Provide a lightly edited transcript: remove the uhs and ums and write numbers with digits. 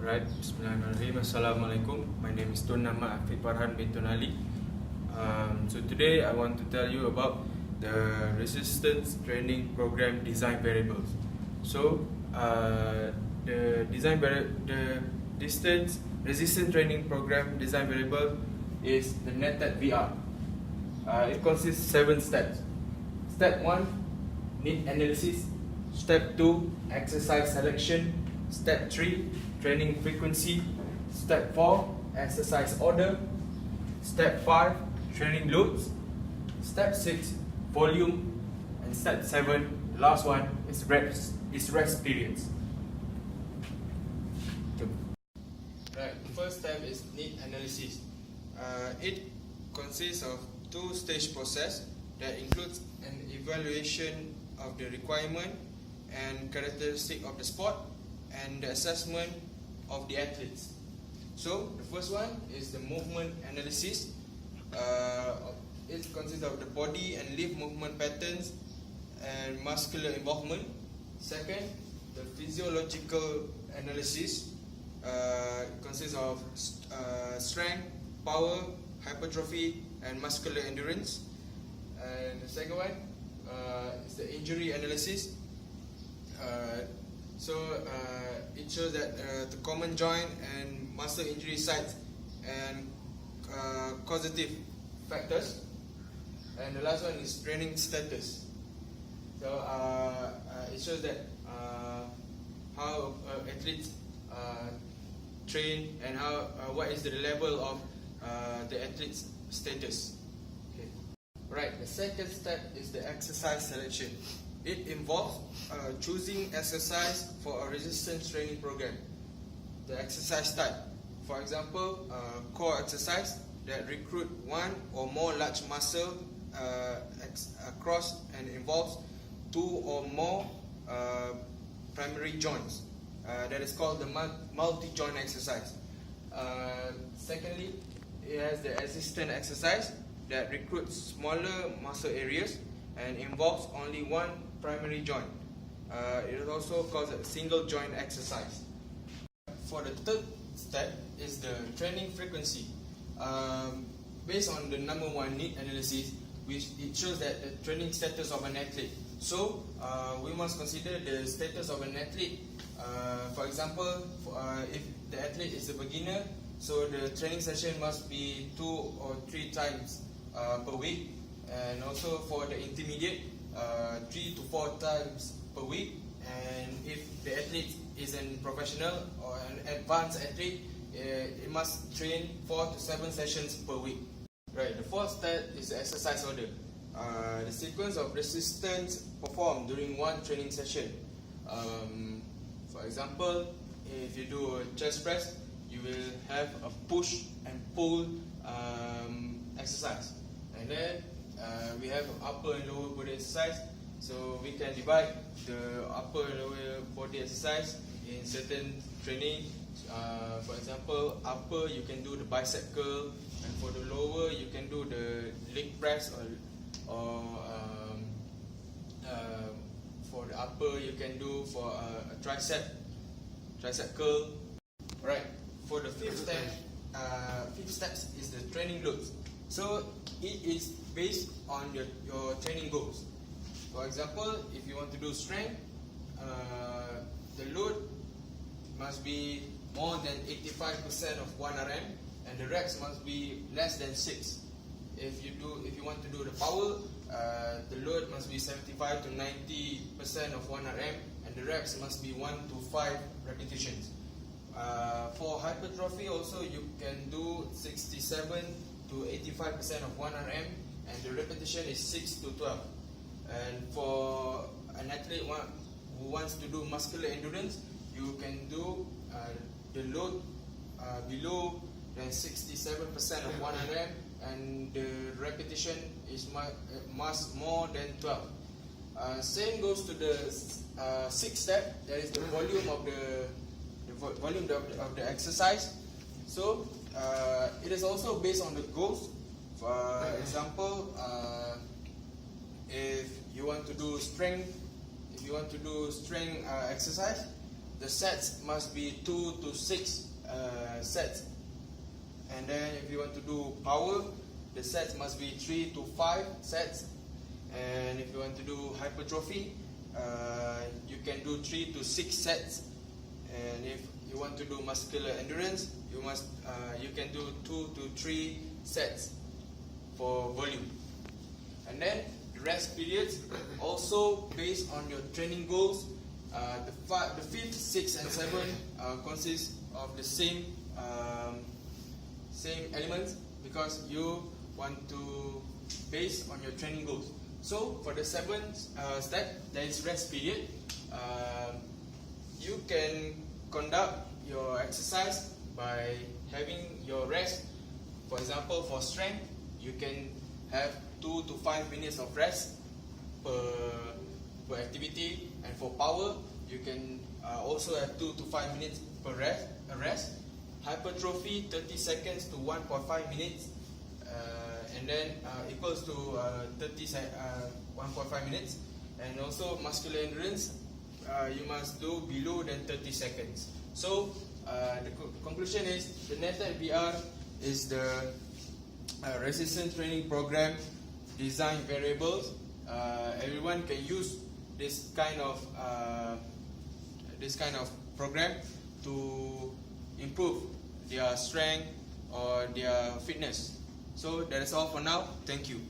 Alright, Bismillahirrahmanirrahim. Assalamualaikum. My name is Tun Nama Afiq Farhan bin Tun Ali. So today I want to tell you about the resistance training program design variables. So the distance resistance training program design variable is the NETETVR. It consists 7 steps. Step 1, need analysis. Step 2, exercise selection. Step 3, training frequency. Step 4, exercise order. Step 5, training loads. Step 6, volume. And step 7, the last one, is rest periods. Right, the first step is need analysis. It consists of 2-stage process that includes an evaluation of the requirement and characteristic of the sport and the assessment of the athletes. So the first one is the movement analysis. It consists of the body and limb movement patterns and muscular involvement. Second, the physiological analysis. It consists of strength, power, hypertrophy, and muscular endurance. And the second one is the injury analysis. It shows that the common joint and muscle injury sites and causative factors. And the last one is training status. So it shows that how athletes train and what is the level of the athlete's status. Okay. Right. The second step is the exercise selection. It involves choosing exercise for a resistance training program. The exercise type, for example, core exercise that recruit one or more large muscle across and involves 2 or more primary joints. That is called the multi-joint exercise. Secondly, it has the assistant exercise that recruits smaller muscle areas and involves only one primary joint. It is also called a single joint exercise. For the third step is the training frequency. Based on the number 1 need analysis, which it shows that the training status of an athlete. So we must consider the status of an athlete. For example, if the athlete is a beginner, so the training session must be 2 or 3 times per week. And also for the intermediate, 3 to 4 times per week. And if the athlete is a professional or an advanced athlete, it must train 4 to 7 sessions per week. Right. The fourth step is the exercise order. The sequence of resistance performed during one training session. For example, if you do a chest press, you will have a push and pull exercise, and then we have upper and lower body exercise. So we can divide the upper and lower body exercise in certain training. For example, upper you can do the bicep curl, and for the lower you can do the leg press, or for the upper you can do for a tricep curl. Right. For the fifth step is the training loads. So it is based on your training goals. For example, if you want to do strength, the load must be more than 85% of 1 RM, and the reps must be less than 6. If you want to do the power, the load must be 75 to 90% of 1 RM, and the reps must be 1 to 5 repetitions. For hypertrophy also, you can do 67 to 85% of 1 RM, and the repetition is 6 to 12. And for an athlete who wants to do muscular endurance, you can do the load below than 67% of 1 RM, and the repetition is must more than 12. Same goes to the sixth step, that is the volume of the exercise. So it is also based on the goals. For example, if you want to do strength exercise, the sets must be 2 to 6 sets. And then if you want to do power, the sets must be 3 to 5 sets. And if you want to do hypertrophy, you can do 3 to 6 sets. And if you want to do muscular endurance, you can do 2 to 3 sets for volume. And then the rest periods also based on your training goals. The 5th, 6th and 7th consist of the same elements, because you want to base on your training goals. So for the 7th step, there is rest period. You can conduct your exercise by having your rest. For example, for strength, you can have 2 to 5 minutes of rest per activity, and for power, you can also have 2 to 5 minutes per rest. Hypertrophy, 30 seconds to 1.5 minutes, and then equals to 1.5 minutes. And also muscular endurance, you must do below than 30 seconds. So the conclusion is the NETETVR is the resistance training program design variables. Everyone can use this kind of program to improve their strength or their fitness. So that is all for now. Thank you.